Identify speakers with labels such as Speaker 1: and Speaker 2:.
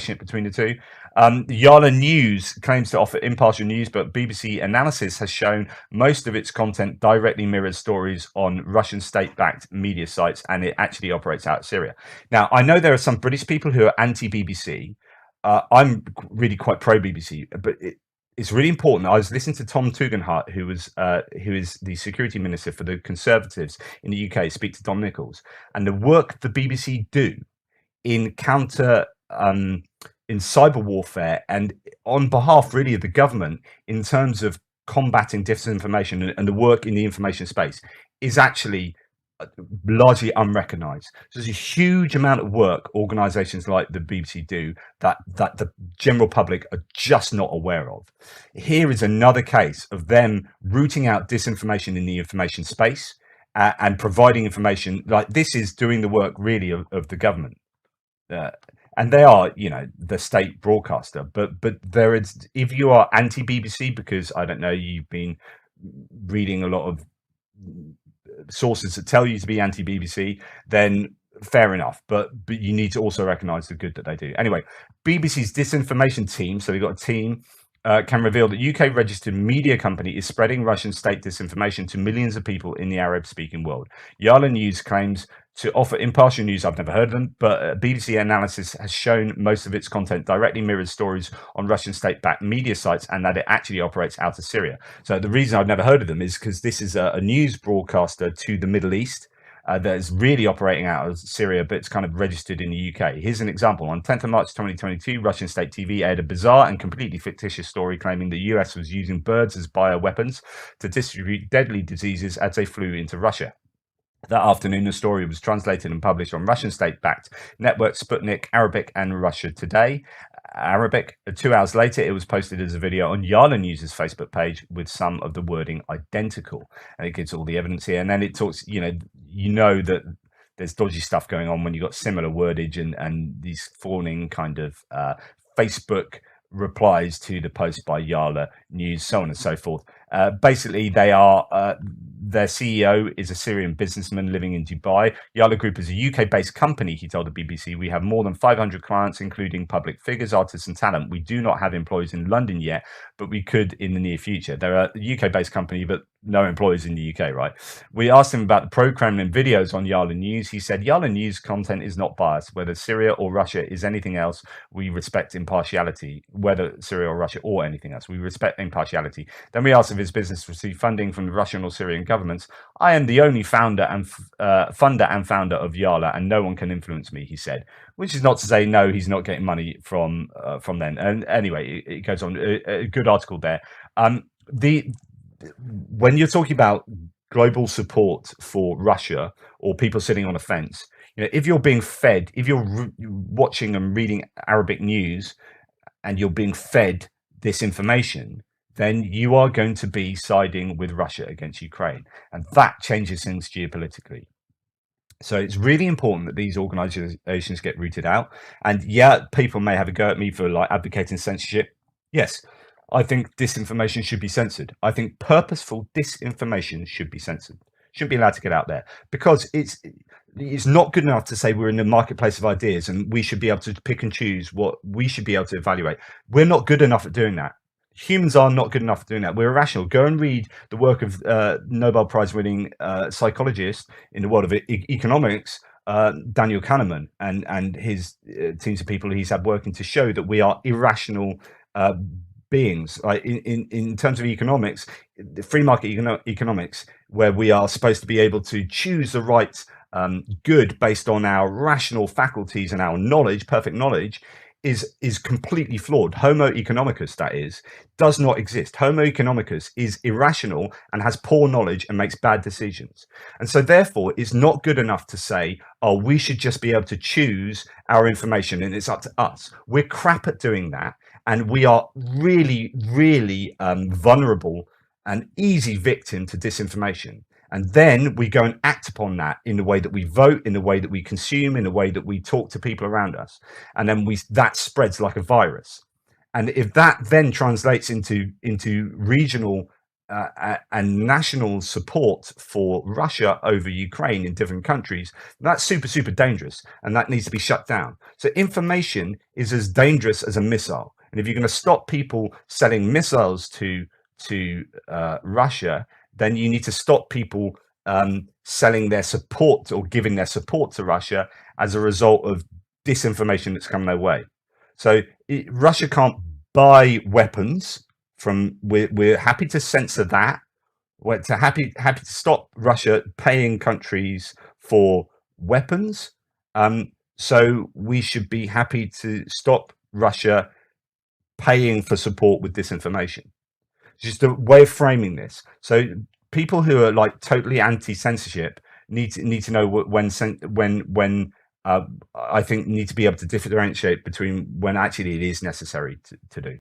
Speaker 1: relationship between the two. Yala News claims to offer impartial news, but BBC Analysis has shown most of its content directly mirrors stories on Russian state-backed media sites, and it actually operates out of Syria. Now, I know there are some British people who are anti-BBC. I'm really quite pro-BBC, but it's really important. I was listening to Tom Tugendhat, who is the security minister for the Conservatives in the UK, speak to Dom Nichols, and the work the BBC do in in cyber warfare and on behalf really of the government in terms of combating disinformation and the work in the information space is actually largely unrecognized. So there's a huge amount of work organizations like the BBC do that the general public are just not aware of. Here is another case of them rooting out disinformation in the information space and providing information. Like, this is doing the work really of the government. And they are, you know, the state broadcaster, but there is, if you are anti-BBC because, I don't know, you've been reading a lot of sources that tell you to be anti-BBC, then fair enough, but you need to also recognize the good that they do. Anyway, BBC's disinformation team, so they've got a team, can reveal that UK registered media company is spreading Russian state disinformation to millions of people in the Arab speaking world. Yala News claims to offer impartial news. I've never heard of them, but BBC Analysis has shown most of its content directly mirrors stories on Russian state-backed media sites, and that it actually operates out of Syria. So the reason I've never heard of them is because this is a news broadcaster to the Middle East that is really operating out of Syria, but it's kind of registered in the UK. Here's an example. On 10th of March 2022, Russian state TV aired a bizarre and completely fictitious story claiming the US was using birds as bioweapons to distribute deadly diseases as they flew into Russia. That afternoon, the story was translated and published on Russian state-backed network Sputnik, Arabic, and Russia Today. Arabic. 2 hours later, it was posted as a video on Yala News' Facebook page with some of the wording identical. And it gives all the evidence here. And then it talks, you know that there's dodgy stuff going on when you've got similar wordage and these fawning kind of Facebook replies to the post by Yala News, so on and so forth. Basically, they are their CEO is a Syrian businessman living in Dubai. Yala Group is a UK-based company, he told the BBC. We have more than 500 clients, including public figures, artists, and talent. We do not have employees in London yet, but we could in the near future. They're a UK-based company, but no employees in the UK, right? We asked him about the pro-Kremlin videos on Yala News. He said, Yala News content is not biased. Whether Syria or Russia is anything else, we respect impartiality. Whether Syria or Russia or anything else, we respect impartiality. Then we asked if his business received funding from the Russian or Syrian governments. I am the only funder and founder of Yala, and no one can influence me, he said. Which is not to say no, he's not getting money from them. And anyway, it goes on. A good article there. When you're talking about global support for Russia or people sitting on a fence, you know, if you're being fed, if you're watching and reading Arabic news and you're being fed this information, then you are going to be siding with Russia against Ukraine. And that changes things geopolitically. So it's really important that these organizations get rooted out. And yeah, people may have a go at me for like advocating censorship. Yes, I think disinformation should be censored. I think purposeful disinformation should be censored. Shouldn't be allowed to get out there, because it's not good enough to say we're in the marketplace of ideas and we should be able to pick and choose what we should be able to evaluate. We're not good enough at doing that. Humans are not good enough at doing that. We're irrational. Go and read the work of Nobel Prize winning psychologist in the world of economics, Daniel Kahneman, and his teams of people he's had working to show that we are irrational beings. Like in terms of economics, the free market economics, where we are supposed to be able to choose the right good based on our rational faculties and our knowledge, perfect knowledge, is completely flawed. Homo economicus, that is, does not exist. Homo economicus is irrational and has poor knowledge and makes bad decisions. And so therefore it's not good enough to say, oh, we should just be able to choose our information and it's up to us. We're crap at doing that. And we are really, really vulnerable and easy victim to disinformation. And then we go and act upon that in the way that we vote, in the way that we consume, in the way that we talk to people around us. And then that spreads like a virus. And if that then translates into regional and national support for Russia over Ukraine in different countries, that's super dangerous, and that needs to be shut down. So information is as dangerous as a missile, and if you're going to stop people selling missiles to Russia, then you need to stop people selling their support or giving their support to Russia as a result of disinformation that's come their way. So Russia can't buy weapons from. We're happy to censor that. We're happy to stop Russia paying countries for weapons. So we should be happy to stop Russia paying for support with disinformation. Just a way of framing this. So people who are like totally anti-censorship need to know when I think need to be able to differentiate between when actually it is necessary to do.